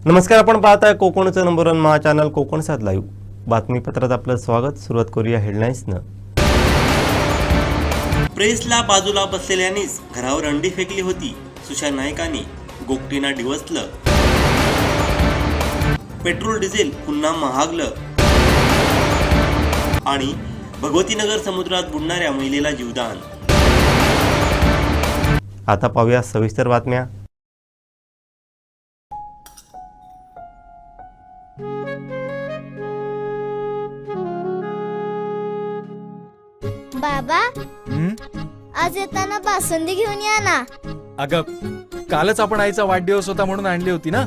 नमस्कार, आपण पाहताय कोकणचं नंबर 1 महा चॅनल कोकण 7 लाईव्ह बातमीपत्रात आपलं स्वागत. सुरुवात करूया हेडलाईन्सनं. प्रेसला बाजूला बसलेल्यांनीच घरावर अंडी फेकली होती. सुशा नाईकांनी गोगटीना डिवचलं. पेट्रोल डिझेल पुन्हा महागलं आणि भगवतीनगर समुद्रात बुडणाऱ्या महिलेला जीवदान. आता पाहूया सविस्तर बातम्या. बाबा, आज येताना बासुंदी घेऊन या ना. अगं, कालच आपण आईचा वाढदिवस होता म्हणून आणली होती ना.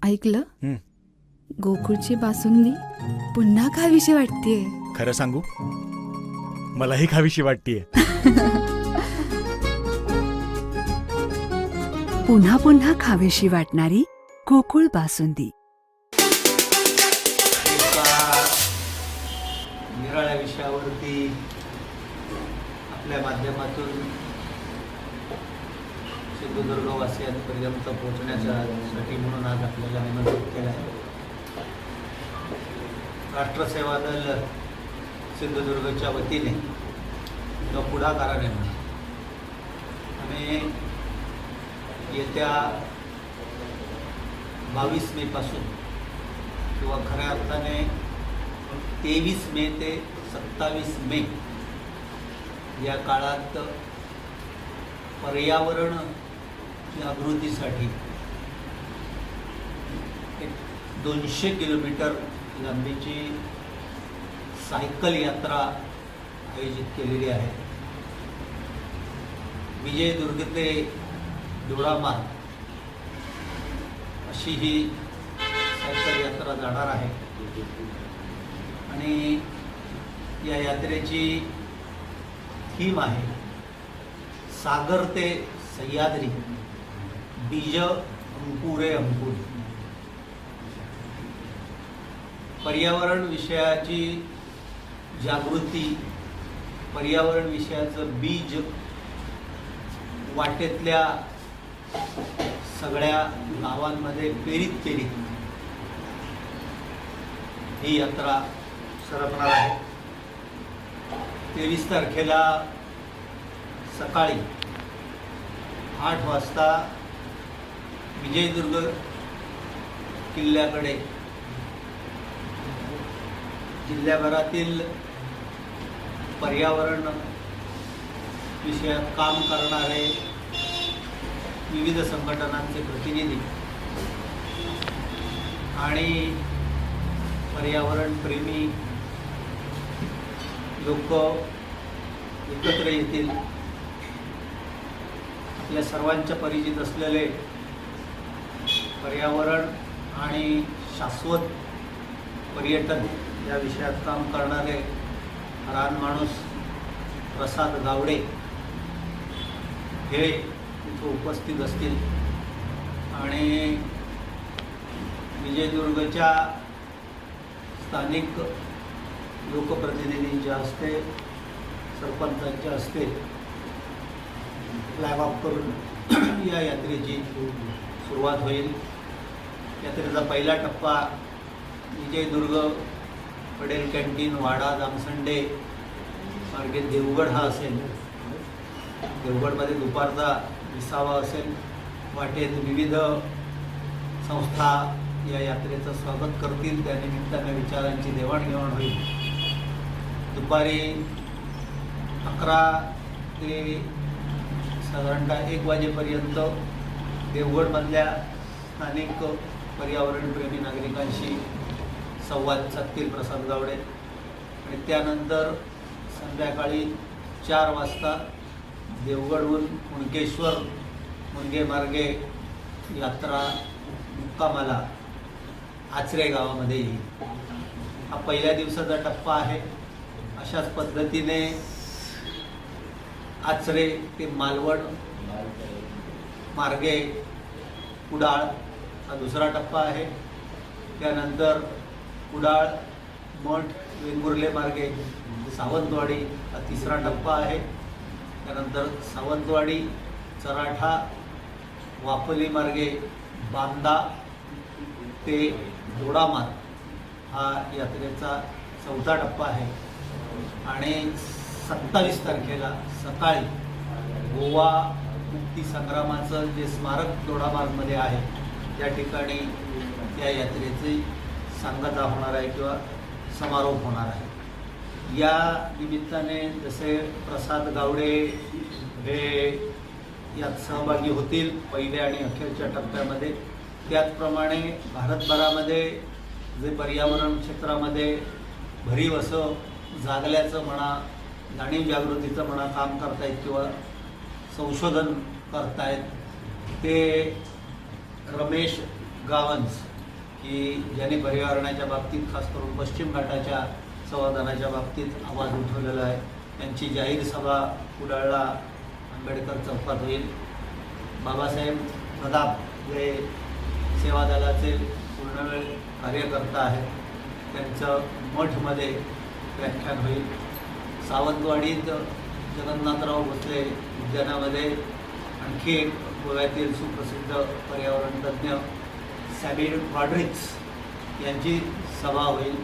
ऐकलं, गोकुळची बासुंदी पुन्हा खावीशी वाटतेय. खरं सांगू, मलाही खावीशी वाटतेय. पुन्हा पुन्हा खावीशी वाटणारी गोकुळ बासुंदी. निराळ्या विषयावरती आपल्या माध्यमातून सिंधुदुर्गवासियांपर्यंत पोहोचण्यासाठी म्हणून आज आपल्याला निमंत्रित केलं आहे. राष्ट्रसेवा दल सिंधुदुर्गच्या वतीने किंवा पुढाकाराने म्हणून आम्ही येत्या 22 मेपासून किंवा खऱ्या अर्थाने 23 मे ते 27 मे या काळात पर्यावरण जागृतीसाठी एक 200 किलोमीटर लांबीची सायकल यात्रा आयोजित केलेली आहे. विजयदुर्ग ते दोडामार्ग अशी ही सायकल यात्रा जाणार आहे आणि या यात्रेची थीम आहे सागर ते सह्याद्री, बीज अंकुरे अंकुर. पर्यावरण विषयाची जागृती, पर्यावरण विषयाचं बीज वाटेतल्या सगळ्या गावांमध्ये पेरीत ही यात्रा सरकणार आहे. 23 तारखेला सकाळी 8 वाजता विजयदुर्ग किल्ल्याकडे जिल्ह्याभरातील पर्यावरण विषयात काम करणारे विविध संघटनांचे प्रतिनिधी आणि पर्यावरण प्रेमी लोक एकत्र येतील. आपल्या सर्वांच्या परिचित असलेले पर्यावरण आणि शाश्वत पर्यटन या विषयात काम करणारे रानमाणूस प्रसाद गावडे हे इथं उपस्थित असतील आणि विजयदुर्गच्या स्थानिक लोकप्रतिनिधींच्या हस्ते, सरपंचांच्या हस्ते फ्लॅग ऑफ करून या यात्रेची सुरुवात होईल. यात्रेचा पहिला टप्पा विजयदुर्ग पडेल कॅन्टीन, वाडा, जामसंडे मार्गे देवगड हा असेल. देवगडमध्ये दुपारचा विसावा असेल. वाटेत विविध संस्था या यात्रेचं स्वागत करतील. त्यानिमित्ताने विचारांची देवाणघेवाण होईल. दुपारी 11 ते साधारणतः 1 वाजेपर्यंत देवगडमधल्या स्थानिक पर्यावरणप्रेमी नागरिकांशी संवाद साधतील प्रसाद गावडे आणि त्यानंतर संध्याकाळी 4 वाजता देवगडहून मुणकेश्वर मुणगे मार्गे यात्रा मुक्कामाला आचरे गावामध्ये येईल. हा पहिल्या दिवसाचा टप्पा आहे. अशाच पद्धतीने आचरे ते मालवण मार्गे कुडाळ हा दुसरा टप्पा आहे. त्यानंतर कुडाळ मठ वेंगुर्ले मार्गे सावंतवाडी हा तिसरा टप्पा आहे. त्यानंतर सावंतवाडी चराठा वाफली मार्गे बांदा ते दोडामार्ग हा यात्रेचा 4था टप्पा आहे आणि 27 तारखेला सकाळी गोवा मुक्ती संग्रामाचं जे स्मारक दोडामार्गमध्ये आहे त्या ठिकाणी त्या यात्रेची सांगता होणार आहे किंवा समारोप होणार आहे। या निमित्ताने जसे प्रसाद गावडे हे यात सहभागी होतील पहिल्या आणि अखेरच्या टप्प्यामध्ये, त्याचप्रमाणे भारतभरामध्ये जे पर्यावरण क्षेत्रामध्ये भरीव असं जागल्याचं म्हणा, जाणीव जागृतीचं म्हणा काम करतायत किंवा संशोधन करतायत ते रमेश गावंज की ज्यांनी पर्यावरणाच्या बाबतीत खास करून पश्चिम घाटाच्या संवर्धनाच्या बाबतीत आवाज उठवलेला आहे, त्यांची जाहीर सभा कुडाळला आंबेडकर चौकात होईल। बाबासाहेब प्रताप जे सेवा दलाचे पूर्णवेळ कार्यकर्ता आहेत, त्यांचं मठमध्ये व्याख्यान होईल। सावंतवाडीत जगन्नाथराव भोसले उद्यानामध्ये आणखी एक गोव्यातील सुप्रसिद्ध पर्यावरण तज्ज्ञ सॅबिर फ्रॉड्रिक्स यांची सभा होईल।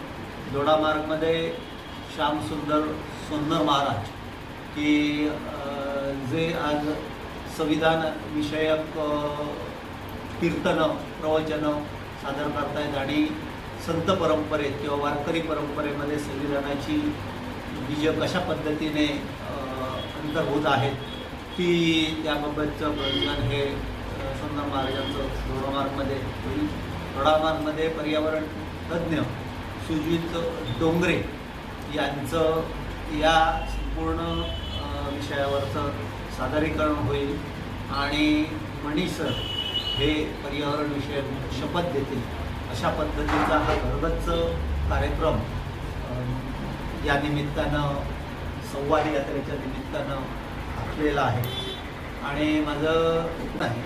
दोडामार्गमध्ये श्यामसुंदर सुंदर महाराज की जे आज संविधान विषयक कीर्तनं प्रवचनं सादर करतायत आणि संत परंपरेत किंवा वारकरी परंपरेमध्ये संविधानाची बीज कशा पद्धतीने अंतर्भूत आहेत ती त्याबाबतचं प्रवचन हे सुंदर महाराजांचं दोडामार्गमध्ये होईल। दोडामार्गमध्ये पर्यावरण तज्ज्ञ सुजित डोंगरे यांचं या संपूर्ण विषयावरचं सादरीकरण होईल आणि मनीष हे पर्यावरण विषयक शपथ देतील। अशा पद्धतीचा हा घरगच्च कार्यक्रम या निमित्तानं संवाद यात्रेच्या निमित्तानं आखलेला आहे आणि माझं म्हणणं आहे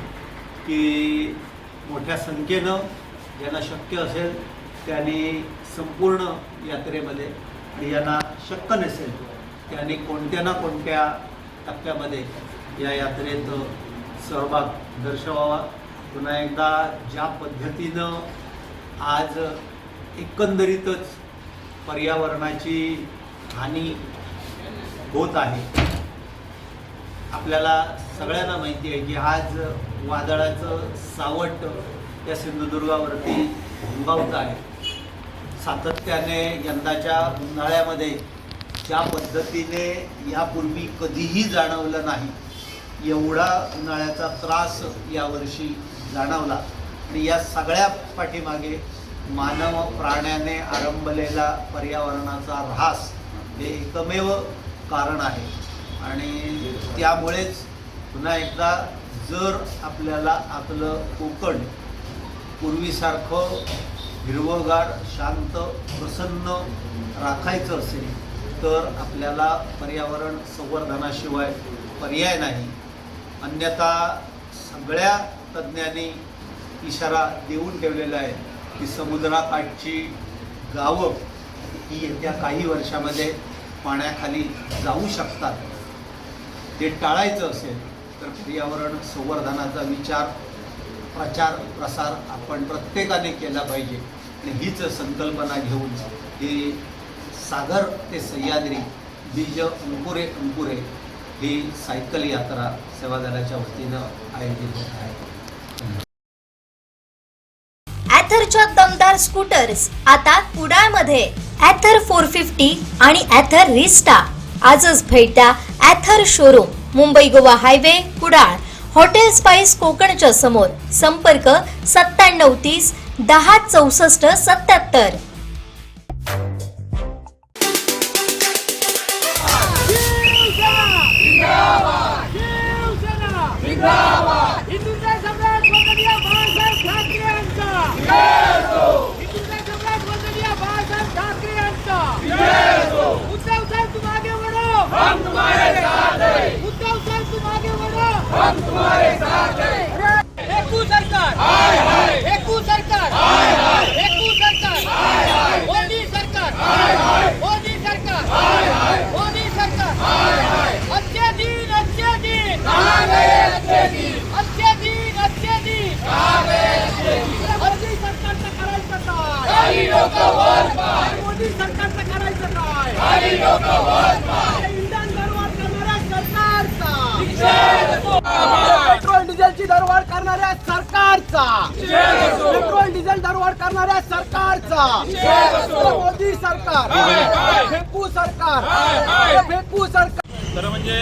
की मोठ्या संख्येनं ज्यांना शक्य असेल त्यांनी संपूर्ण यात्रेमध्ये आणि यांना शक्य नसेल त्यांनी कोणत्या ना कोणत्या टप्प्यामध्ये या यात्रेत सहभाग दर्शवावा। पुन्हा एकदा ज्या पद्धतीनं आज एकंदरीतच पर्यावरणाची हानी होत आहे, आपल्याला सगळ्यांना माहिती आहे की आज वादळाचं सावट या सिंधुदुर्गावरती घोंघावत आहे। सातत्याने यंदाच्या उन्हाळ्यामध्ये ज्या पद्धतीने यापूर्वी कधीही जाणवलं नाही एवढा उन्हाळ्याचा त्रास यावर्षी जाणवला आणि या सगळ्या पाठीमागे मानव प्राण्याने आरंभलेला पर्यावरणाचा ऱ्हास हे एकमेव कारण आहे आणि त्यामुळेच पुन्हा एकदा जर आपल्याला आपलं कोकण पूर्वीसारखं हिरवंगार शांत प्रसन्न राखायचं असेल तर आपल्याला पर्यावरण संवर्धनाशिवाय पर्याय नाही। अन्यथा सगळ्या तज्ज्ञांनी इशारा देऊन ठेवलेला आहे की समुद्राकाठची गावं ही येत्या काही वर्षामध्ये पाण्याखाली जाऊ शकतात। ते टाळायचं असेल तर पर्यावरण संवर्धनाचा विचार प्रचार प्रसार आपण प्रत्येकाने केला पाहिजे आणि हीच संकल्पना घेऊन ही सागर ते सह्याद्री बीज अंकुरे अंकुरे ही सायकल यात्रा सेवा दलाच्या वतीनं आयोजित होत आहे। ॲथरच्या दमदार स्कूटर्स आता कुडाळमध्ये ॲथर 450 आणि ॲथर रिस्टा। आजच भेट द्या Ather showroom, Mumbai Goa highway, Kudal, hotel spice कोकणच्या समोर। संपर्क 9730 10 64 77। हम तुम्हारे साथ हैं। उद्धव साहब तुम आगे बढ़ो, हम तुम्हारे साथ हैं। एकू सरकार, हाय हाय। एकू सरकार, हाय हाय। एकू सरकार, हाय हाय। मोदी सरकार, हाय हाय। मोदी सरकार, हाय हाय। मोदी सरकार, हाय हाय। अच्छे दिन कहाँ गए अच्छे दिन? अच्छे दिन मोदी सरकारचं करायचं काय? इंधन दरवाढ करणाऱ्या सरकारचा, पेट्रोल डिझेलची दरवाढ करणाऱ्या सरकारचा, पेट्रोल डिझेल दरवाढ करणाऱ्या सरकारचा, मोदी सरकार, फेकू सरकार, फेकू सरकार. तर म्हणजे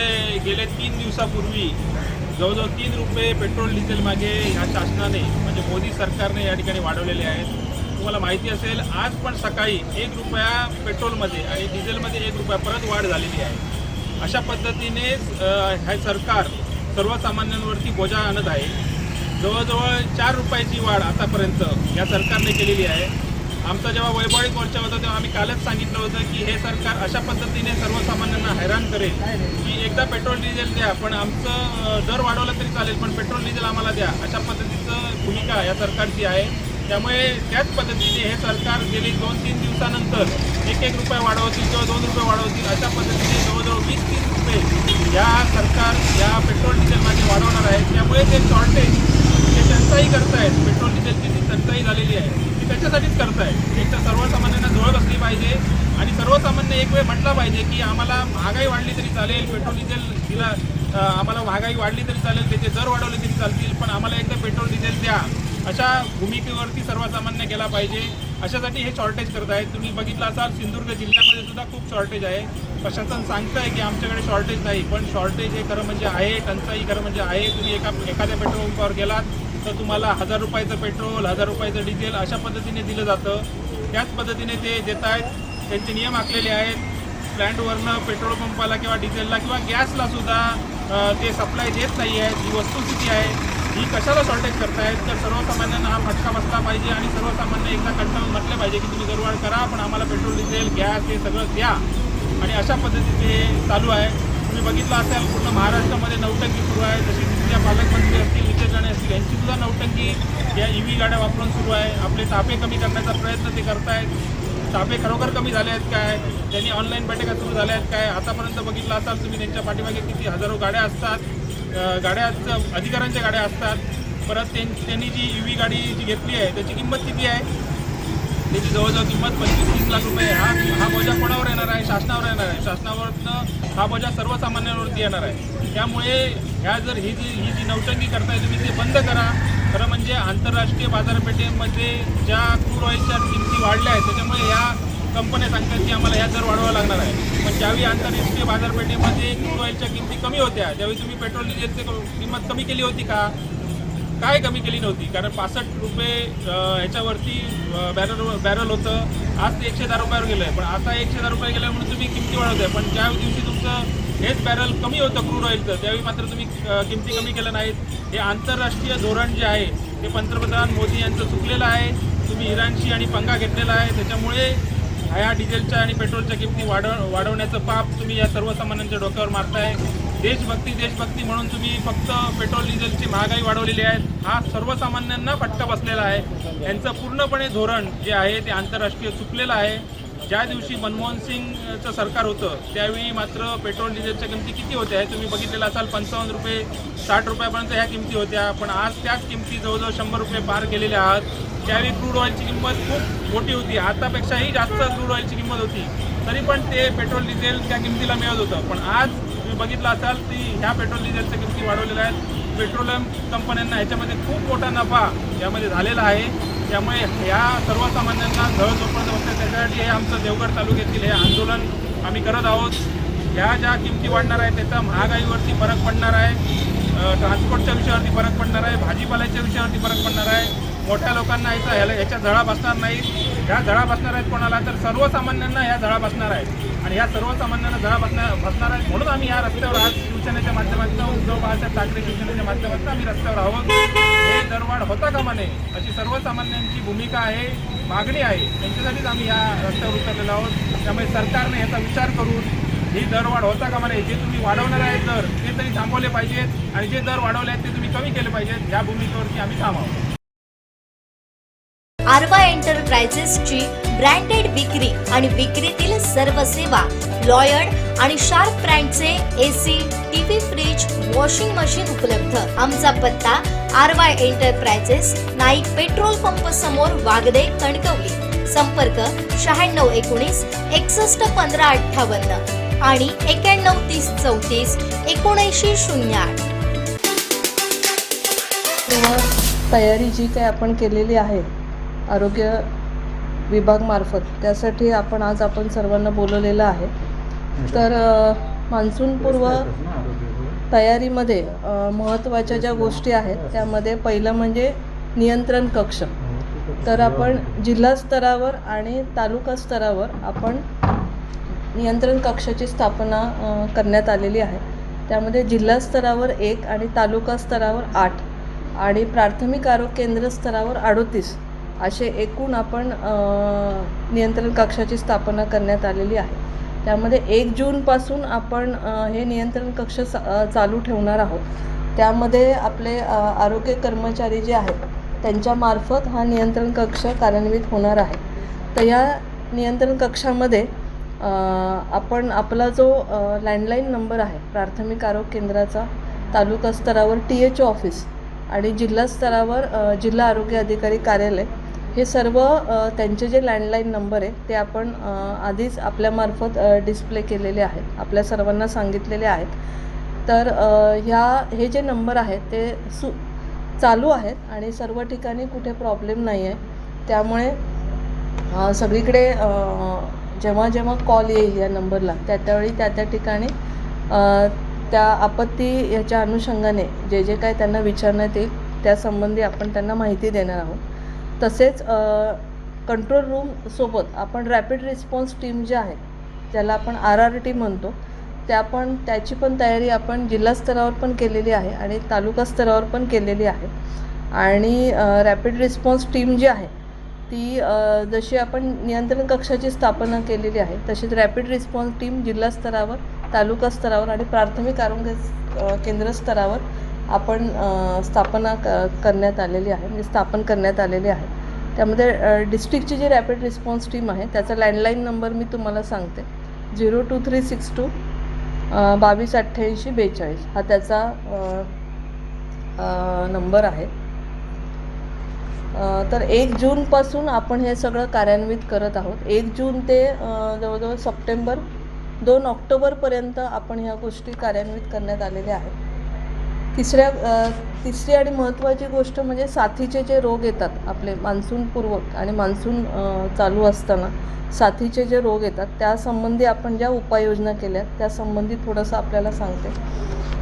गेले 3 दिवसापूर्वी जवळजवळ 3 रुपये पेट्रोल डिझेल मागे ह्या शासनाने म्हणजे मोदी सरकारने या ठिकाणी वाढवलेले आहेत. तुम्हाला माहिती असेल आज पण सकाळी 1 रुपया पेट्रोलमध्ये आणि डिझेलमध्ये 1 रुपया परत वाढ झालेली आहे. अशा पद्धतीने हे सरकार सर्वसामान्यांवरती बोजा आणत आहे. जवळजवळ 4 रुपयाची वाढ आतापर्यंत या सरकारने केलेली आहे. आमचा जेव्हा वैभविक मोर्चा होता तेव्हा आम्ही कालच सांगितलं होतं की हे सरकार अशा पद्धतीने सर्वसामान्यांना हैराण करेल की एकदा पेट्रोल डिझेल द्या पण आमचं दर वाढवला तरी चालेल पण पेट्रोल डिझेल आम्हाला द्या, अशा पद्धतीचं भूमिका या सरकारची आहे. त्यामुळे त्याच पद्धतीने हे सरकार गेली 2-3 दिवसानंतर 1-1 रुपये वाढवतील किंवा 2 रुपये वाढवतील अशा पद्धतीने जवळजवळ 20-30 रुपये या सरकार या पेट्रोल डिझेल मागे वाढवणार आहे. त्यामुळे ते शॉर्टेज ते टंचाई करतायत, पेट्रोल डिझेलची जी टंचाई झालेली आहे ती त्याच्यासाठीच करतायत. एक तर सर्वसामान्यांना झोळ बसली पाहिजे आणि सर्वसामान्य एक वेळ म्हटला पाहिजे की आम्हाला महागाई वाढली तरी चालेल, पेट्रोल डिझेल दिला आम्हाला महागाई वाढली तरी चालेल, त्याचे दर वाढवले तरी चालतील पण आम्हाला एकदा पेट्रोल डिझेल द्या, अशा भूमिकेवरती सर्वसामान्य गेला पाहिजे. अशासाठी हे शॉर्टेज करत आहेत. तुम्ही बघितलं असाल सिंधुदुर्ग जिल्ह्यामध्ये सुद्धा खूप शॉर्टेज आहे. प्रशासन सांगतं आहे की आमच्याकडे शॉर्टेज नाही पण शॉर्टेज हे खरं म्हणजे आहे, टंचाई खरं म्हणजे आहे. तुम्ही एखाद्या पेट्रोल पंपावर गेलात तर तुम्हाला 1000 रुपयाचं पेट्रोल 1000 रुपयाचं डिझेल अशा पद्धतीने दिलं जातं. त्याच पद्धतीने ते देत आहेत. त्यांचे नियम आखलेले आहेत. प्लॅन्टवरनं पेट्रोल पंपाला किंवा डिझेलला किंवा गॅसला सुद्धा ते सप्लाय देत नाही आहेत. ही वस्तुस्थिती आहे. ही कशाला शॉर्टेज करतायत तर सर्वसामान्यांना हा फटका बसला पाहिजे आणि सर्वसामान्य एकदा कंटाळून म्हटलं पाहिजे की तुम्ही दरवाढ करा पण आम्हाला पेट्रोल डिझेल गॅस हे सगळं द्या. आणि अशा पद्धतीने चालू आहे. तुम्ही बघितलं असेल पूर्ण महाराष्ट्रामध्ये नौटंकी सुरू आहे. जशी तिथल्या पालकमंत्री असतील, नितेश राणे असतील यांची सुद्धा नौटंकी या EV गाड्या वापरून सुरू आहे. आपले तापे कमी करण्याचा प्रयत्न ते करतायत. तापे खरोखर कमी झाले आहेत काय? त्यांनी ऑनलाईन बैठका सुरू झाल्या आहेत काय? आतापर्यंत बघितलं असाल तुम्ही त्यांच्या पाठीमागे किती हजारो गाड्या असतात, गाड्याचं अधिकाऱ्यांच्या गाड्या असतात. परत त्यांनी जी EV गाडी जी घेतली आहे त्याची किंमत किती आहे? त्याची जवळजवळ किंमत 25-30 लाख रुपये. हा बोजा कोणावर येणार आहे? शासनावर येणार आहे. शासनावरनं हा बोजा सर्वसामान्यांवरती येणार आहे. त्यामुळे ही जी नौटंकी करताय तुम्ही ते बंद करा. खरं म्हणजे आंतरराष्ट्रीय बाजारपेठेमध्ये ज्या क्रूड ऑइलच्या किमती वाढल्या आहेत त्याच्यामुळे या कंपन्या सांगतात की आम्हाला ह्या दर वाढवावा लागणार आहे. पण ज्यावेळी आंतरराष्ट्रीय बाजारपेठेमध्ये क्रूड ऑइलच्या किमती कमी होत्या त्यावेळी तुम्ही पेट्रोल डिझेलची किंमत कमी केली होती का? काय कमी केली नव्हती. कारण 65 रुपये ह्याच्यावरती बॅरल होतं. आज ते 110 रुपयावर गेलं आहे पण आता 110 रुपये गेलं म्हणून तुम्ही किमती वाढवताय. पण ज्या दिवशी तुमचं हेच बॅरल कमी होतं क्रूड ऑइलचं त्यावेळी मात्र तुम्ही किमती कमी केल्या नाहीत. हे आंतरराष्ट्रीय धोरण जे आहे ते पंतप्रधान मोदी यांचं चुकलेलं आहे. तुम्ही इराणशी आणि पंगा घेतलेला आहे. त्याच्यामुळे ह्या डिझेलच्या आणि पेट्रोलच्या किमती वाढवण्याचं पाप तुम्ही या सर्वसामान्यांच्या डोक्यावर मारताय. देशभक्ती म्हणून तुम्ही फक्त पेट्रोल डिझेलची महागाई वाढवलेली आहे. हा सर्वसामान्यांना फटका बसलेला आहे. यांचं पूर्णपणे धोरण जे आहे ते आंतरराष्ट्रीय चुकलेलं आहे. ज्या दिवशी मनमोहन सिंगचं सरकार होतं त्यावेळी मात्र पेट्रोल डिझेलच्या किमती किती होत्या हे तुम्ही बघितलेलं असाल. 55 रुपये 60 रुपयापर्यंत ह्या किमती होत्या. पण आज त्याच किमती जवळजवळ 100 रुपये पार केलेल्या आहात. त्यावेळी क्रूड ऑइलची किंमत खूप मोठी होती. आतापेक्षाही जास्त क्रूड ऑइलची किंमत होती तरी पण ते पेट्रोल डिझेल त्या किमतीला मिळत होतं. पण आज तुम्ही बघितलं असाल की ह्या पेट्रोल डिझेलच्या किमती वाढवलेल्या आहेत. पेट्रोलियम कंपन्यांना ह्याच्यामध्ये खूप मोठा नफा यामध्ये झालेला आहे. त्यामुळे ह्या सर्वसामान्यांना झळ झोपडत बसतात. त्याच्यासाठी हे आमचं देवगड तालुक्यातील हे आंदोलन आम्ही करत आहोत. ह्या ज्या किमती वाढणार आहेत त्याचा महागाईवरती फरक पडणार आहे, ट्रान्सपोर्टच्या विषयावरती फरक पडणार आहे, भाजीपाल्याच्या विषयावरती फरक पडणार आहे. मोठ्या लोकांना ह्याच्या झळा बसणार नाहीत. ह्या झळा बसणार आहेत कोणाला तर सर्वसामान्यांना ह्या झळा बसणार आहेत. आणि ह्या सर्वसामान्यांना झळा बसणार आहेत म्हणून आम्ही या रस्त्यावर आज शिवसेनेच्या माध्यमातून उद्धव बाळासाहेब ठाकरे शिवसेनेच्या माध्यमातून आम्ही रस्त्यावर आहोत. हे दरवाढ होता कामा नये अशी सर्वसामान्यांची भूमिका आहे, मागणी आहे. त्यांच्यासाठीच आम्ही या रस्त्यावर उतरलेलो आहोत. त्यामुळे सरकारने याचा विचार करून ही दरवाढ होता कामा नये. जे तुम्ही वाढवणार आहेत दर ते तरी थांबवले पाहिजेत आणि जे दर वाढवले आहेत ते तुम्ही कमी केले पाहिजेत. या भूमिकेवरती आम्ही ठाम आहोत. आरवा एंटरप्राइजेसची ब्रँडेड विक्री आणि विक्रीतील सर्व सेवा, लॉयड आणि शार्प ब्रँडचे AC, TV, fridge, washing machine उपलब्ध. आमचा पत्ता Aarva enterprises, Naik petrol pump समोर, वागदे, कणकवली. संपर्क 9619 61 15 58 आणि 91 30 34 79 08. तेव्हा तयारी जी काही आपण केलेली आहे आरोग्य विभागमार्फत, त्यासाठी आज आपण सर्वांना बोलवलेलं आहे. तर मान्सूनपूर्व तयारीमध्ये महत्त्वाच्या ज्या गोष्टी आहेत त्यामध्ये पहिलं म्हणजे नियंत्रण कक्ष. तर आपण जिल्हा स्तरावर आणि तालुका स्तरावर आपण नियंत्रण कक्षाची स्थापना करण्यात आलेली आहे. त्यामध्ये जिल्हा स्तरावर 1 आणि तालुका स्तरावर 8 आणि प्राथमिक आरोग्य केंद्र स्तरावर 38 असे एकूण आपण नियंत्रण कक्षाची स्थापना करण्यात आलेली आहे. त्यामध्ये 1 जूनपासून आपण हे नियंत्रण कक्ष चालू ठेवणार आहोत. त्यामध्ये आपले आरोग्य कर्मचारी जे आहेत त्यांच्यामार्फत हा नियंत्रण कक्ष कार्यान्वित होणार आहे. तर या नियंत्रण कक्षामध्ये आपण आपला जो लँडलाईन नंबर आहे प्राथमिक आरोग्य केंद्राचा, तालुका स्तरावर THO ऑफिस आणि जिल्हा स्तरावर जिल्हा आरोग्य अधिकारी कार्यालय, हे सर्व त्यांचे जे लँडलाईन नंबर आहे ते आपण आधीच आपल्यामार्फत डिस्प्ले केलेले आहेत, आपल्या सर्वांना सांगितलेले आहेत. तर हे जे नंबर आहेत ते चालू आहेत आणि सर्व ठिकाणी कुठे प्रॉब्लेम नाही आहे. त्यामुळे सगळीकडे जेव्हा जेव्हा कॉल येईल या नंबरला त्यावेळी त्या ठिकाणी त्या आपत्ती याच्या अनुषंगाने जे काय त्यांना विचारण्यात येईल त्यासंबंधी आपण त्यांना माहिती देणार आहोत. तसेच कंट्रोल रूमसोबत आपण रॅपिड रिस्पॉन्स टीम जे आहे ज्याला आपण RRT म्हणतो त्याची पण तयारी आपण जिल्हा स्तरावर पण केलेली आहे आणि तालुका स्तरावर पण केलेली आहे. आणि रॅपिड रिस्पॉन्स टीम जी आहे ती जशी आपण नियंत्रण कक्षाची स्थापना केलेली आहे तशीच रॅपिड रिस्पॉन्स टीम जिल्हा स्तरावर, तालुका स्तरावर आणि प्राथमिक आरोग्य केंद्र स्तरावर आपण स्थापन करण्यात आलेली आहे. त्यामध्ये डिस्ट्रिक्टची जी रॅपिड रिस्पॉन्स टीम आहे त्याचा लँडलाईन नंबर मी तुम्हाला सांगते, 02362 2288 42 हा त्याचा नंबर आहे. तर 1 जूनपासून आपण हे सगळं कार्यान्वित करत आहोत. 1 जून ते जवळजवळ सप्टेंबर 2 ऑक्टोबरपर्यंत आपण ह्या गोष्टी कार्यान्वित करण्यात आलेल्या आहेत. तिसरी आणि महत्त्वाची गोष्ट म्हणजे साथीचे जे रोग येतात आपले मान्सूनपूर्वक आणि मान्सून चालू असताना साथीचे जे रोग येतात त्यासंबंधी आपण ज्या उपाययोजना केल्यात त्यासंबंधी थोडंसं आपल्याला सांगते.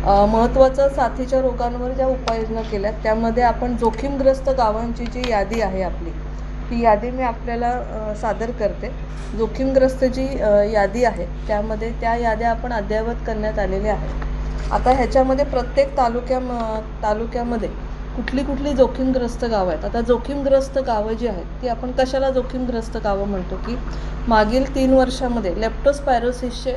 महत्त्वाचं साथीच्या रोगांवर ज्या उपाययोजना केल्यात त्यामध्ये आपण जोखीमग्रस्त गावांची जी यादी आहे आपली ती यादी मी आपल्याला सादर करते. जोखीमग्रस्त जी यादी आहे त्यामध्ये त्या याद्या आपण अद्ययावत करण्यात आलेल्या आहेत. आता ह्याच्यामध्ये प्रत्येक तालुक्यामध्ये कुठली जोखीमग्रस्त गावं आहेत. आता जोखीमग्रस्त गावं जी आहेत ती आपण कशाला जोखीमग्रस्त गावं म्हणतो की मागील 3 वर्षामध्ये लेप्टोस्पायरोसिसचे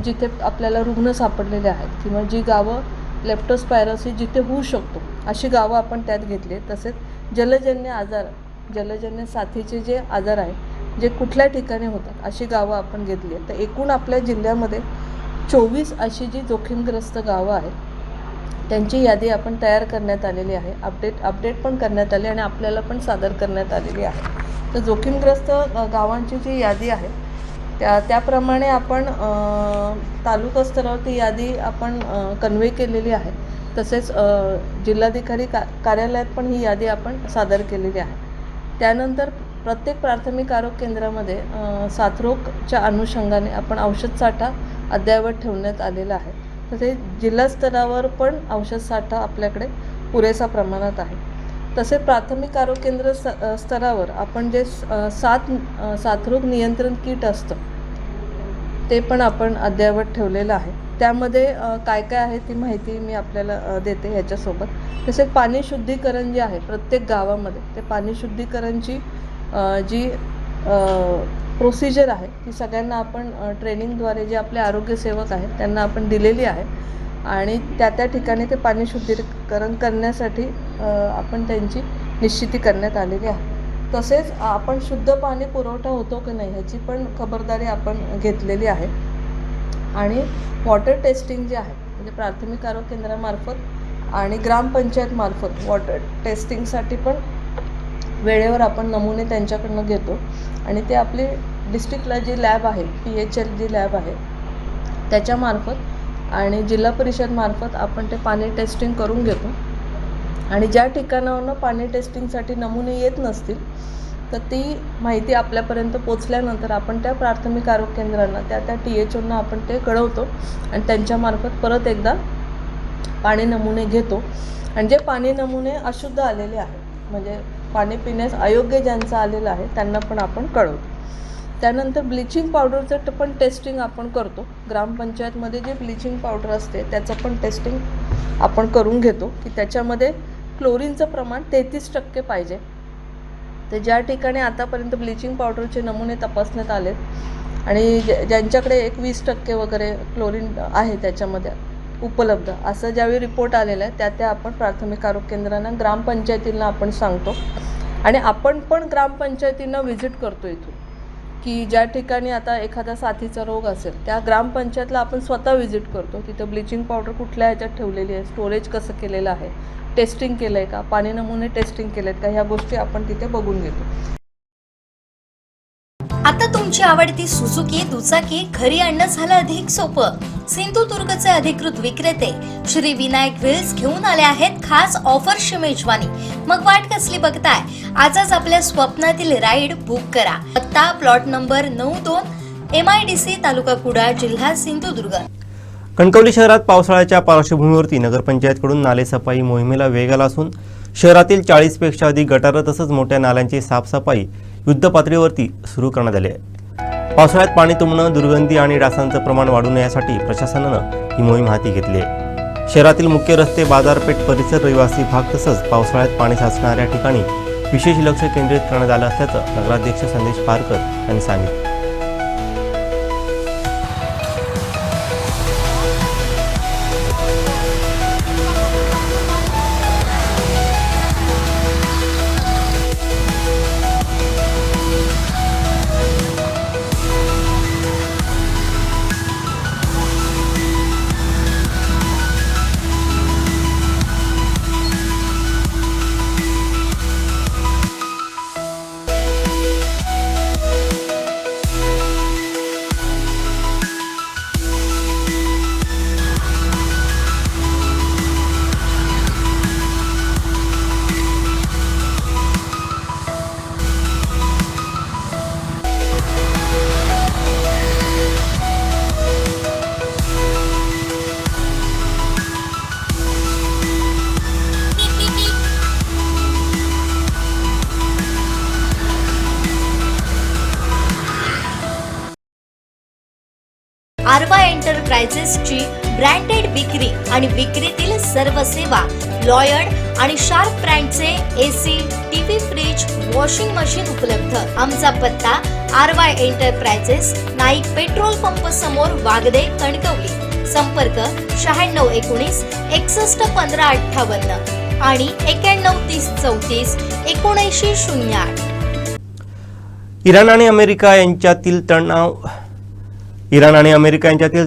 जिथे आपल्याला रुग्ण सापडलेले आहेत किंवा जी गावं लेप्टोस्पायरोसिस जिथे होऊ शकतो अशी गावं आपण त्यात घेतली. तसेच जलजन्य साथीचे जे आजार आहेत जे कुठल्या ठिकाणी होतात अशी गावं आपण घेतली आहेत. तर एकूण आपल्या जिल्ह्यामध्ये 24 अशी जी जोखीमग्रस्त गावं आहेत त्यांची यादी आपण तयार करण्यात आलेली आहे. अपडेट पण करण्यात आली आणि आपल्याला पण सादर करण्यात आलेली आहे. तर जोखीमग्रस्त गावांची जी यादी आहे त्याप्रमाणे आपण तालुका स्तरावर ती यादी आपण कन्वे केलेली आहे. तसेच जिल्हाधिकारी कार्यालयात पण ही यादी आपण सादर केलेली आहे. त्यानंतर प्रत्येक प्राथमिक आरोग्य केंद्रामध्ये साथरोगच्या अनुषंगाने आपण औषध साठा अद्ययावत ठेवण्यात आलेला आहे. तसेच जिल्हा स्तरावर पण औषध साठा आपल्याकडे पुरेसा प्रमाणात आहे. तसेच प्राथमिक आरोग्य केंद्र स्तरावर आपण जे साथरोग नियंत्रण किट असतं ते पण आपण अद्ययावत ठेवलेलं आहे. त्यामध्ये काय आहे ती माहिती मी आपल्याला देते ह्याच्यासोबत. तसेच पाणी शुद्धीकरण जे आहे प्रत्येक गावामध्ये ते पाणी शुद्धीकरणची जी प्रोसिजर आहे ती सगळ्यांना आपण ट्रेनिंगद्वारे जे आपले आरोग्यसेवक आहेत त्यांना आपण दिलेली आहे आणि त्या ठिकाणी ते पाणी शुद्धीकरण करण्यासाठी आपण त्यांची निश्चिती करण्यात आलेली आहे. तसेच आपण शुद्ध पाणी पुरवठा होतो की नाही ह्याची पण खबरदारी आपण घेतलेली आहे. आणि वॉटर टेस्टिंग जे आहे म्हणजे प्राथमिक आरोग्य केंद्रामार्फत आणि ग्रामपंचायतमार्फत वॉटर टेस्टिंगसाठी पण वेळेवर आपण नमुने त्यांच्याकडनं घेतो आणि ते आपली डिस्ट्रिक्टला जी लॅब आहे PHL जी लॅब आहे त्याच्यामार्फत आणि जिल्हा परिषदमार्फत आपण ते पाणी टेस्टिंग करून घेतो. आणि ज्या ठिकाणावरून पाणी टेस्टिंगसाठी नमुने येत नसतील तर ती माहिती आपल्यापर्यंत पोचल्यानंतर आपण त्या प्राथमिक आरोग्य केंद्रांना त्या THOंना आपण ते कळवतो आणि त्यांच्यामार्फत परत एकदा पाणी नमुने घेतो. आणि जे पाणी नमुने अशुद्ध आलेले आहेत म्हणजे पाणी पिण्यास अयोग्य ज्यांचं आलेलं आहे त्यांना पण आपण कळवतो. त्यानंतर ब्लिचिंग पावडरचं पण टेस्टिंग आपण करतो. ग्रामपंचायतमध्ये जे ब्लिचिंग पावडर असते त्याचं पण टेस्टिंग आपण करून घेतो की त्याच्यामध्ये क्लोरीनचं प्रमाण 33% पाहिजे. तर ज्या ठिकाणी आतापर्यंत ब्लिचिंग पावडरचे नमुने तपासण्यात आलेत आणि ज्यांच्याकडे 20% वगैरे क्लोरीन आहे त्याच्यामध्ये उपलब्ध असं ज्यावेळी रिपोर्ट आलेला आहे त्या आपण प्राथमिक आरोग्य केंद्रांना ग्रामपंचायतींना आपण सांगतो. आणि आपण पण ग्रामपंचायतींना व्हिजिट करतो इथून की ज्या ठिकाणी आता एखादा साथीचा रोग असेल त्या ग्रामपंचायतला आपण स्वतः व्हिजिट करतो. तिथं ब्लिचिंग पावडर कुठल्या ह्याच्यात ठेवलेली आहे, स्टोरेज कसं केलेलं आहे, टेस्टिंग केलं आहे का, पाणी नमुने टेस्टिंग केले आहेत का, ह्या गोष्टी आपण तिथे बघून घेतो. आता तुमची आवडती सुझुकी दुचाकी घरी आणणं झालं अधिक सोपं. सिंधुदुर्गचे अधिकृत विक्रेते श्री विनायक व्हील्स घेऊन आले आहेत खास ऑफर्सची मेजवानी. मग वाट कसली बघताय, आजच आपल्या स्वप्नातील राईड बुक करा. पत्ता प्लॉट नंबर 92 MIDC तालुका कुडाळ जिल्हा सिंधुदुर्ग. कणकवली शहरात पावसाळ्याच्या पार्श्वभूमीवरती नगरपंचायतकडून नालेसफाई मोहिमेला वेग आला असून शहरातील 40पेक्षा अधिक गटारं तसंच मोठ्या नाल्यांची साफसफाई युद्धपातळीवरती सुरू करण्यात आली आहे. पावसाळ्यात पाणी तुंबणं, दुर्गंधी आणि डासांचं प्रमाण वाढू नये यासाठी प्रशासनानं ही मोहीम हाती घेतली आहे. शहरातील मुख्य रस्ते, बाजारपेठ परिसर, रहिवासी भाग तसंच पावसाळ्यात पाणी साचणाऱ्या ठिकाणी विशेष लक्ष केंद्रित करण्यात आलं असल्याचं नगराध्यक्ष संदेश पारकर यांनी सांगितलं. आरवा एंटरप्राइजेसची ब्रँडेड विक्री आणि विक्रीतील सर्व सेवा, लॉयड आणि शार्प ब्रँडचे AC, TV, fridge, washing machine उपलब्ध. आमचा पत्ता Aarva enterprises, Naik petrol pump समोर, वागदे, कणकवली. संपर्क 9619 61 15 58 आणि 91 30 34 79 08. इराण आणि अमेरिका यांच्यातील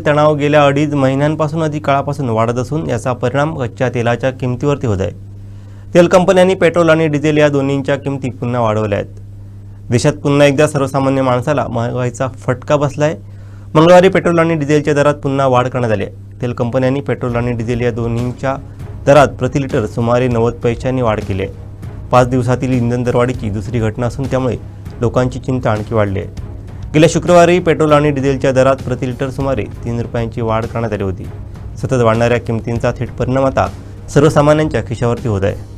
तणाव गेल्या 2.5 महिन्यांपासून अधिक काळापासून वाढत असून याचा परिणाम कच्च्या तेलाच्या किमतीवरती होत आहे. तेल कंपन्यांनी पेट्रोल आणि डिझेल या दोन्हींच्या किमती पुन्हा वाढवल्या आहेत. देशात पुन्हा एकदा सर्वसामान्य माणसाला महागाईचा फटका बसला आहे. मंगळवारी पेट्रोल आणि डिझेलच्या दरात पुन्हा वाढ करण्यात आली आहे. तेल कंपन्यांनी पेट्रोल आणि डिझेल या दोन्हींच्या दरात प्रति लिटर सुमारे 90 पैशांनी वाढ केली आहे. 5 दिवसातील इंधन दरवाढीची दुसरी घटना असून त्यामुळे लोकांची चिंता आणखी वाढली आहे. गेल्या शुक्रवारी पेट्रोल आणि डिझेलच्या दरात प्रति लिटर सुमारे 3 रुपयांची वाढ करण्यात आली होती. सतत वाढणाऱ्या किमतींचा थेट परिणाम आता सर्वसामान्यांच्या खिशावरती होत आहे.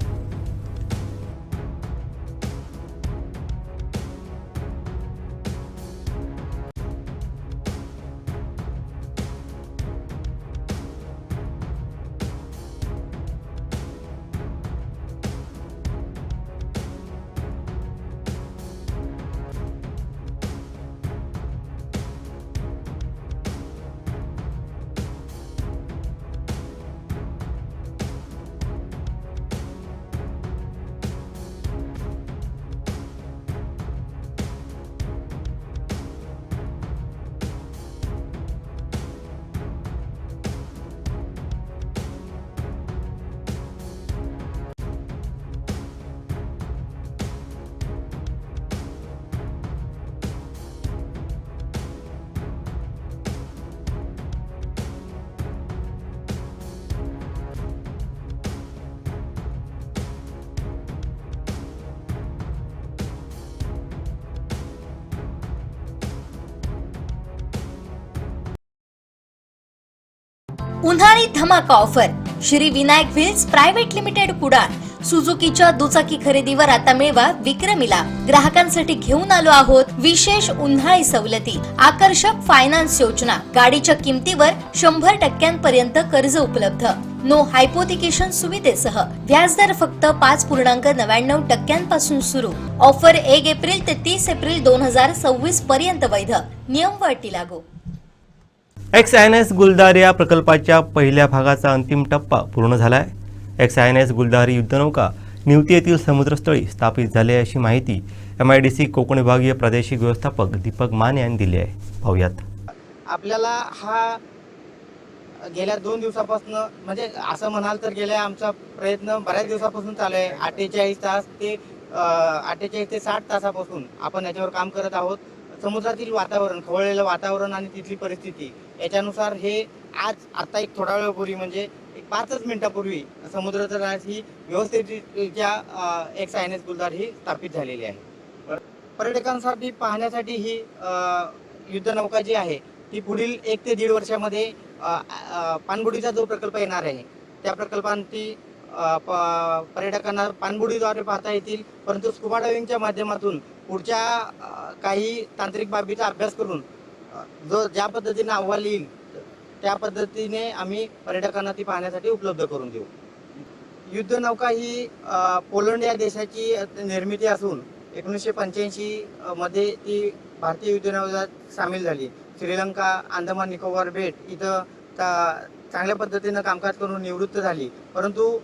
उन्हाळी धमाका offer Shri Vinayak wheels private limited Kudal. सुझुकीच्या दुचाकी खरेदीवर आता मिळवा विक्रमी लाभ. ग्राहकांसाठी घेऊन आलो आहोत विशेष उन्हाळी सवलती, आकर्षक फायनान्स योजना, गाडीच्या किमतीवर 100% कर्ज उपलब्ध, नो हायपोथिकेशन सुविधेसह, व्याजदर फक्त 5.99% पासून सुरू. ऑफर 1 एप्रिल ते 30 एप्रिल 2026 पर्यंत वैध. नियम व अटी लागू. XINS गुलदार या प्रकल्पाच्या पहिल्या भागाचा अंतिम टप्पा पूर्ण झालाय. XINS गुलदार युद्धनौका निवती येथील समुद्रस्थळी स्थापित झाली आहे अशी माहिती MIDC कोकण विभागीय प्रादेशिक व्यवस्थापक दीपक मान यांनी दिली आहे. पाहूयात. आपल्याला हा गेल्या 2 दिवसापासून म्हणजे असं म्हणाल तर गेल्या आमचा प्रयत्न बऱ्याच दिवसापासून चालू आहे. 48 तास ते 48 ते 60 तासापासून आपण याच्यावर काम करत आहोत. समुद्रातील वातावरण, खवळलेलं वातावरण आणि तिथली परिस्थिती याच्यानुसार हे आता एक थोडा वेळापूर्वी म्हणजे एक 5 मिनिटापूर्वी समुद्रतळास ही व्यवस्थितरित्या XINS गुलदार ही स्थापित झालेली आहे. पर्यटकांसाठी पाहण्यासाठी ही युद्धनौका जी आहे ती पुढील 1 ते 1.5 वर्षामध्ये पाणबुडीचा जो प्रकल्प येणार आहे त्या प्रकल्पांती पर्यटकांना पाणबुडीद्वारे पाहता येतील. परंतु स्कुबा डायव्हिंगच्या माध्यमातून पुढच्या काही तांत्रिक बाबीचा अभ्यास करून ज्या पद्धतीने अहवाल येईल त्या पद्धतीने आम्ही पर्यटकांना ती पाहण्यासाठी उपलब्ध करून देऊ. युद्धनौका ही पोलंड या देशाची निर्मिती असून 1985 मध्ये ती भारतीय युद्धनौकेत सामील झाली. श्रीलंका, अंदमान निकोबार बेट इथं चांगल्या पद्धतीनं कामकाज करून निवृत्त झाली. परंतु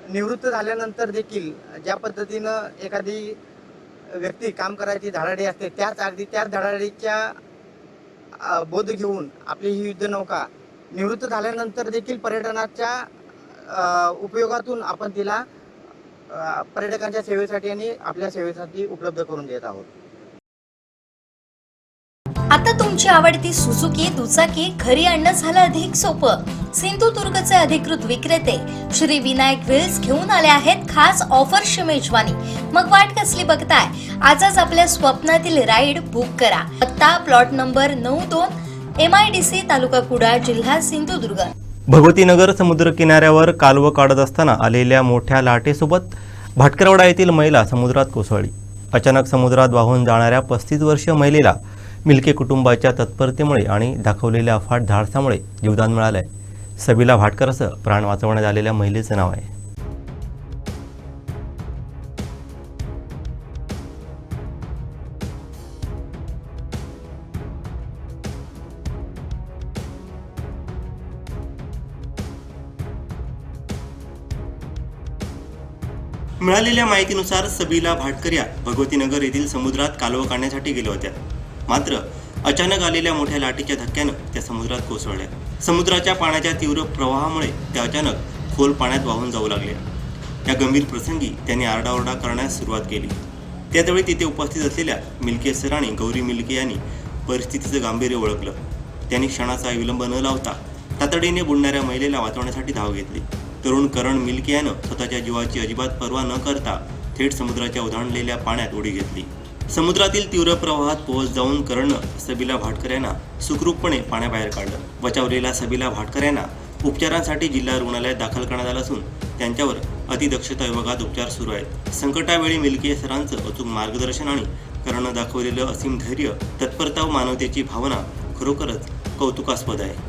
निवृत्त झाल्यानंतर देखील ज्या पद्धतीनं एखादी व्यक्ती काम करायची धडाडी असते त्याच धडाडीच्या बोध घेऊन आपली ही युद्धनौका निवृत्त झाल्यानंतर देखील पर्यटनाच्या उपयोगातून आपण तिला पर्यटकांच्या सेवेसाठी आणि आपल्या सेवेसाठी उपलब्ध करून देत आहोत. आता तुमची आवडती सुझुकी दुचाकी घरी आणणं झालं अधिक सोपं. सिंधुदुर्गचे अधिकृत विक्रेते श्री विनायक व्हील्स घेऊन आले आहेत खास ऑफर्सची मेजवानी. मग वाट कसली बघताय? आजच आपल्या स्वप्नातील राईड बुक करा. पत्ता प्लॉट नंबर 92 MIDC तालुका कुडाळ जिल्हा सिंधुदुर्ग. भगवतीनगर समुद्र किनाऱ्यावर कालवं काढत असताना आलेल्या मोठ्या लाटेसोबत भाटकरवाडा येथील महिला समुद्रात कोसळली. अचानक समुद्रात वाहून जाणाऱ्या 35 वर्षीय महिलेला मिल्के कुटुंबाच्या तत्परतेमुळे आणि दाखवलेल्या अफाट धाडसामुळे जीवदान मिळालंय. सबीला भाटकर असं प्राण वाचवण्यात आलेल्या महिलेचं नाव आहे. मिळालेल्या माहितीनुसार सबीला भाटकर या भगवतीनगर येथील समुद्रात कालवं काढण्यासाठी गेल्या होत्या. मात्र अचानक आलेल्या मोठ्या लाटेच्या धक्क्यानं त्या समुद्रात कोसळल्या. समुद्राच्या पाण्याच्या तीव्र प्रवाहामुळे त्या अचानक खोल पाण्यात वाहून जाऊ लागल्या. या गंभीर प्रसंगी त्यांनी आरडाओरडा करण्यास सुरुवात केली. त्यावेळी तिथे उपस्थित असलेल्या मिल्के सर आणि गौरी मिल्के यांनी परिस्थितीचं गांभीर्य ओळखलं. त्यांनी क्षणाचा विलंब न लावता तातडीने बुडणाऱ्या महिलेला वाचवण्यासाठी धाव घेतली. तरुण करण मिल्के यानं स्वतःच्या जीवाची अजिबात पर्वा न करता थेट समुद्राच्या उधाणलेल्या पाण्यात उडी घेतली. समुद्रातील तीव्र प्रवाहात पोहोच जाऊन करणनं सबीला भाटकर यांना सुखरूपपणे पाण्याबाहेर काढलं. बचावलेल्या सबीला भाटकर यांना उपचारांसाठी जिल्हा रुग्णालयात दाखल करण्यात आलं असून त्यांच्यावर अतिदक्षता विभागात उपचार सुरू आहेत. संकटावेळी मिल्के सरांचं अचूक मार्गदर्शन आणि करणनं दाखवलेलं असीम धैर्य, तत्परता व मानवतेची भावना खरोखरच कौतुकास्पद आहे.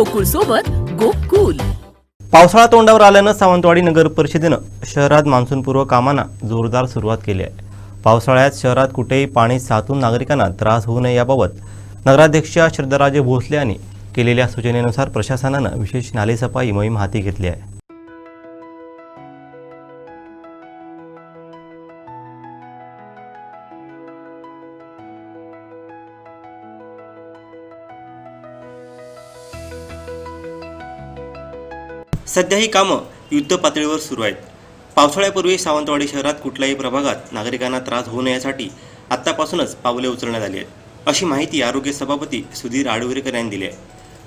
गोकुळ सोबत गोकुल. पावसाळा तोंडावर आल्यानं सावंतवाडी नगर परिषदेनं शहरात मान्सूनपूर्व कामांना जोरदार सुरुवात केली आहे. पावसाळ्यात शहरात कुठेही पाणी साचून नागरिकांना त्रास होऊ नये याबाबत नगराध्यक्षा श्रद्धाराजे भोसले यांनी केलेल्या सूचनेनुसार प्रशासनानं विशेष नालेसफाई मोहीम हाती घेतली आहे. सध्या ही कामं युद्ध पातळीवर सुरू आहेत. पावसाळ्यापूर्वी सावंतवाडी शहरात कुठल्याही प्रभागात नागरिकांना त्रास होऊ नये यासाठी आत्तापासूनच पावले उचलण्यात आली आहेत, अशी माहिती आरोग्य सभापती सुधीर आडुरेकर यांनी दिली आहे.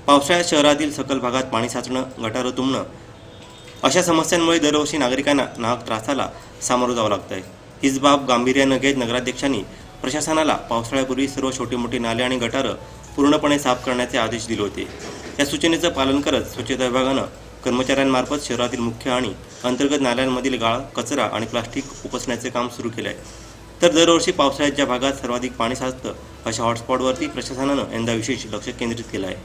पावसाळ्यात शहरातील सखल भागात पाणी साचणं, गटारं तुंबणं अशा समस्यांमुळे दरवर्षी नागरिकांना नाहक त्रासाला सामोरं जावं लागतं आहे. हीच बाब गांभीर्यानं घेत नगराध्यक्षांनी प्रशासनाला पावसाळ्यापूर्वी सर्व छोटी मोठी नाले आणि गटारं पूर्णपणे साफ करण्याचे आदेश दिले होते. या सूचनेचं पालन करत स्वच्छता विभागानं कर्मचाऱ्यांमार्फत शहरातील मुख्य आणि अंतर्गत नाल्यांमधील गाळ, कचरा आणि प्लास्टिक उपसण्याचे काम सुरू केले आहे. तर दरवर्षी पावसाळ्यात ज्या भागात सर्वाधिक पाणी साचतं अशा हॉटस्पॉटवरती प्रशासनानं यंदा विशेष लक्ष केंद्रित केलं आहे.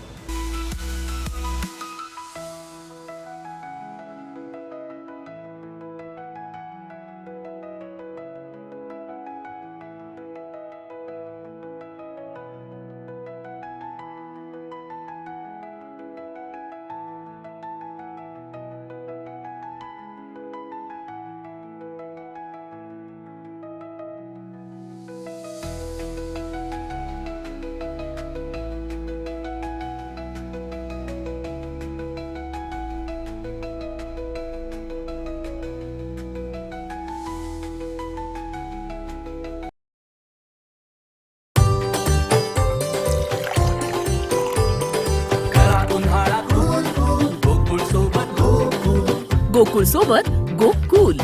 गोकुळ सोबत गोकुल.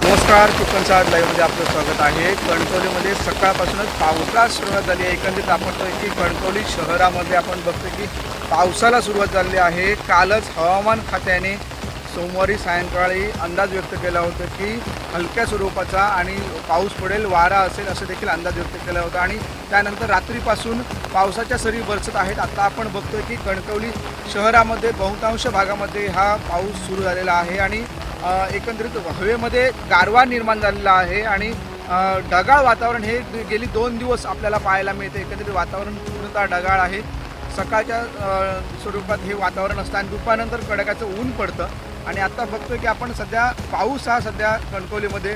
नमस्कार, कोकणसाद लाईव्हमध्ये आपलं स्वागत आहे. कणकवलीमध्ये सकाळपासूनच पावसाला सुरुवात झाली आहे. एकंदरीत आपण बघतोय की कणकवली शहरामध्ये आपण बघतोय की पावसाला सुरुवात झाली आहे. कालच हवामान खात्याने सोमवारी सायंकाळी अंदाज व्यक्त केला होता की हलक्या स्वरूपाचा आणि पाऊस पडेल, वारा असेल असं देखील अंदाज व्यक्त केला होता आणि त्यानंतर रात्रीपासून पावसाच्या सरी बरसत आहेत. आता आपण बघतोय की कणकवली शहरामध्ये बहुतांश भागामध्ये हा पाऊस सुरू झालेला आहे आणि एकंदरीत हवेमध्ये गारवा निर्माण झालेला आहे आणि ढगाळ वातावरण हे गेली 2 दिवस आपल्याला पाहायला मिळते. एकंदरीत वातावरण पूर्णतः ढगाळ आहे. सकाळच्या स्वरूपात हे वातावरण असतं आणि दुपारनंतर कडाक्याचं ऊन पडतं आणि आता बघतोय की आपण सध्या पाऊस हा सध्या कणकवलीमध्ये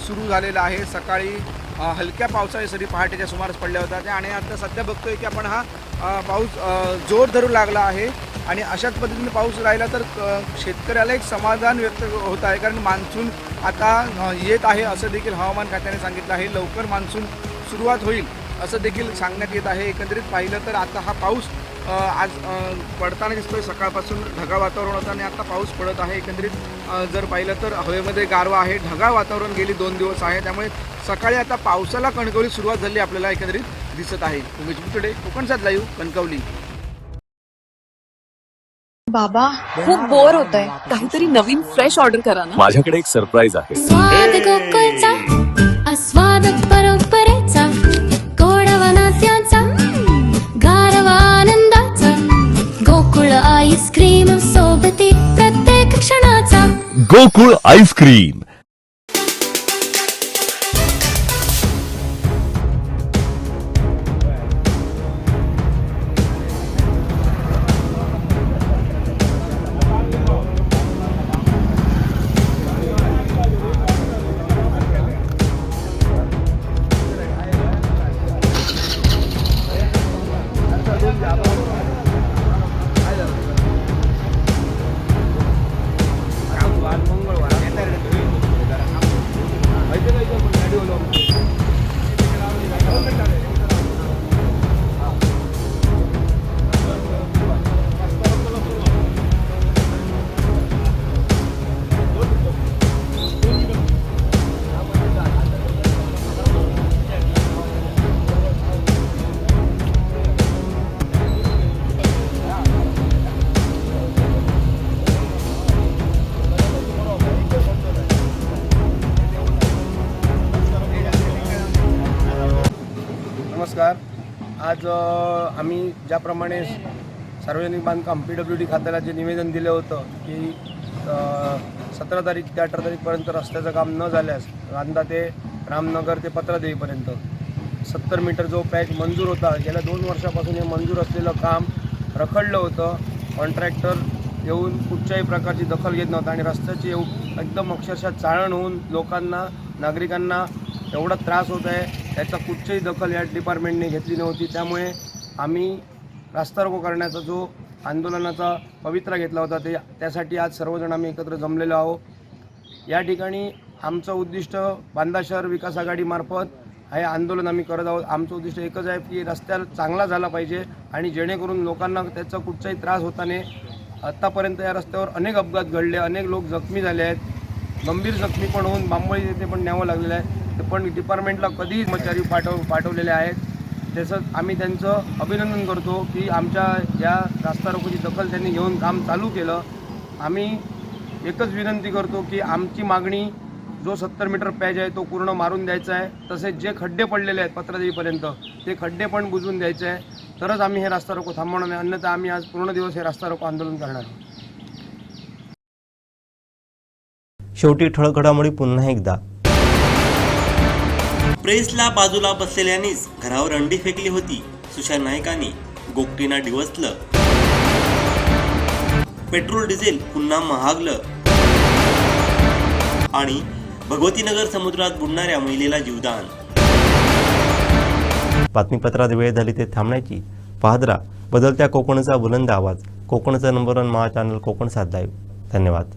सुरू झालेला आहे. सकाळी हलक्या पावसाळी सरी पहाटेच्या सुमारास पडल्या होत्या आणि आता सध्या बघतोय की आपण हा पाऊस जोर धरू लागला आहे आणि अशाच पद्धतीने पाऊस राहिला तर शेतकऱ्याला एक समाधान व्यक्त होत आहे, कारण मान्सून आता येत आहे असं देखील हवामान खात्याने सांगितलं आहे. लवकर मान्सून सुरुवात होईल असं देखील सांगण्यात येत आहे. एकंदरीत पाहिलं तर आता हा पाऊस आज पडताना दिसतोय. सकाळपासून ढगाळ वातावरण होतं आणि आता पाऊस पडत आहे. एकंदरीत जर पाहिलं तर हवेमध्ये गारवा आहे, ढगाळ वातावरण गेली 2 दिवस आहे, त्यामुळे सकाळी आता पावसाला कणकवली सुरुवात झाली आपल्याला एकंदरीत दिसत आहे. उमेश बुतडे, कोकणसाद लाईव्ह, कणकवली. बाबा खूप बोर होतंय, काहीतरी नवीन फ्रेश ऑर्डर करा ना. माझ्याकडे एक सरप्राईज आहे. स्वाद गोकुळचा, आस्वाद परंपरेचा, गोडवा नात्याचा, गारवा आनंदाचा, गोकुळ आईस्क्रीम सोबती प्रत्येक क्षणाचा. गोकुळ आईस्क्रीम. नमस्कार. आज आम्ही ज्याप्रमाणे सार्वजनिक बांधकाम PWD खात्याला जे निवेदन दिलं होतं की 17 तारीख ते 18 तारीखपर्यंत रस्त्याचं काम न झाल्यास रांदा ते रामनगर ते पत्रादेवीपर्यंत 70 मीटर जो पॅच मंजूर होता, गेल्या 2 वर्षापासून हे मंजूर असलेलं काम रखडलं होतं. कॉन्ट्रॅक्टर येऊन कुठच्याही प्रकारची दखल घेत नव्हता आणि रस्त्याची एकदम अक्षरशः चाळण होऊन लोकांना, नागरिकांना एवढा त्रास होत आहे, त्याचा कुठचीही दखल या डिपार्टमेंटने घेतली नव्हती. त्यामुळे आम्ही रास्ता रोको करण्याचा जो आंदोलनाचा पवित्रा घेतला होता त्यासाठी आज सर्वजण आम्ही एकत्र जमलेलो आहोत. या ठिकाणी आमचं उद्दिष्ट बांदा शहर विकास आघाडीमार्फत हे आंदोलन आम्ही करत आहोत. आमचं उद्दिष्ट एकच आहे की रस्ता चांगला झाला पाहिजे आणि जेणेकरून लोकांना त्याचा कुठचाही त्रास होता नाही. आत्तापर्यंत या रस्त्यावर अनेक अपघात घडले, अनेक लोक जखमी झाले आहेत, गंभीर जखमी पण होऊन बांबोळी येथे पण न्यावं लागलेलं आहे. ते पण डिपार्टमेंटला कधीही कर्मचारी पाठवलेले आहेत. तसंच आम्ही त्यांचं अभिनंदन करतो की आमच्या या रास्ता रोकोची दखल त्यांनी घेऊन काम चालू केलं. आम्ही एकच विनंती करतो की आमची मागणी जो 70 मीटर पॅच आहे तो पूर्ण मारून द्यायचा आहे. तसेच जे खड्डे पडलेले आहेत पत्रादेवीपर्यंत ते खड्डे पण बुजवून द्यायचे आहे. तरच आम्ही हे रास्ता रोको थांबवणार नाही, अन्यथा आम्ही आज पूर्ण दिवस हे रास्ता रोको आंदोलन करणार आहोत. शेवटी ठळक घडामोडी पुन्हा एकदा. प्रेसला बाजूला बसलेल्यांनीच घरावर अंडी फेकली होती. सुशांत नाईकांनी गोगटीना डिवचलं. पेट्रोल डिझेल पुन्हा महागलं. आणि भगवतीनगर समुद्रात बुडणाऱ्या महिलेला जीवदान. बातमीपत्रात वेळ झाली ते थांबण्याची. पाहत राहा बदलत्या कोकणचा बुलंद आवाज. कोकणचा नंबर 1 महा चॅनल कोकण 7 लाईव्ह. धन्यवाद.